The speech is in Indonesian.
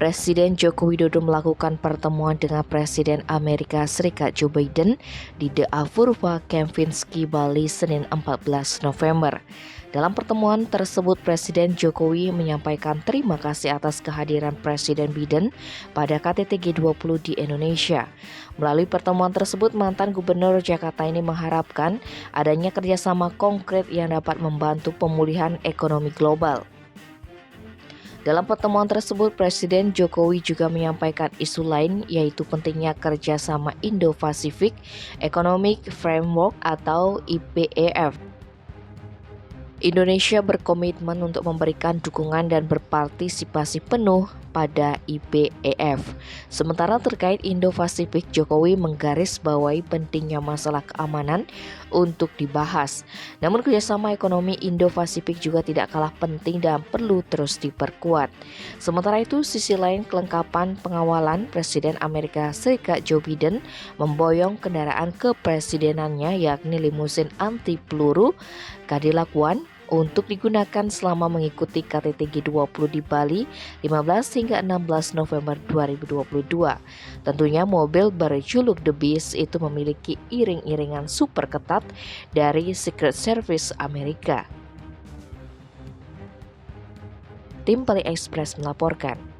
Presiden Joko Widodo melakukan pertemuan dengan Presiden Amerika Serikat Joe Biden di The Apurva Kempinski, Bali, Senin 14 November. Dalam pertemuan tersebut, Presiden Jokowi menyampaikan terima kasih atas kehadiran Presiden Biden pada KTT G20 di Indonesia. Melalui pertemuan tersebut, mantan Gubernur Jakarta ini mengharapkan adanya kerjasama konkret yang dapat membantu pemulihan ekonomi global. Dalam pertemuan tersebut, Presiden Jokowi juga menyampaikan isu lain, yaitu pentingnya kerjasama Indo-Pacific Economic Framework atau IPEF. Indonesia berkomitmen untuk memberikan dukungan dan berpartisipasi penuh pada IPEF. Sementara terkait Indo-Pasifik, Jokowi menggarisbawahi pentingnya masalah keamanan untuk dibahas. Namun kerjasama ekonomi Indo-Pasifik juga tidak kalah penting dan perlu terus diperkuat. Sementara itu, sisi lain kelengkapan pengawalan Presiden Amerika Serikat Joe Biden memboyong kendaraan kepresidenannya, yakni limusin anti peluru Cadillac One, untuk digunakan selama mengikuti KTT G20 di Bali 15 hingga 16 November 2022. Tentunya mobil berjuluk The Beast itu memiliki iring-iringan super ketat dari Secret Service Amerika. Tim Bali Express melaporkan.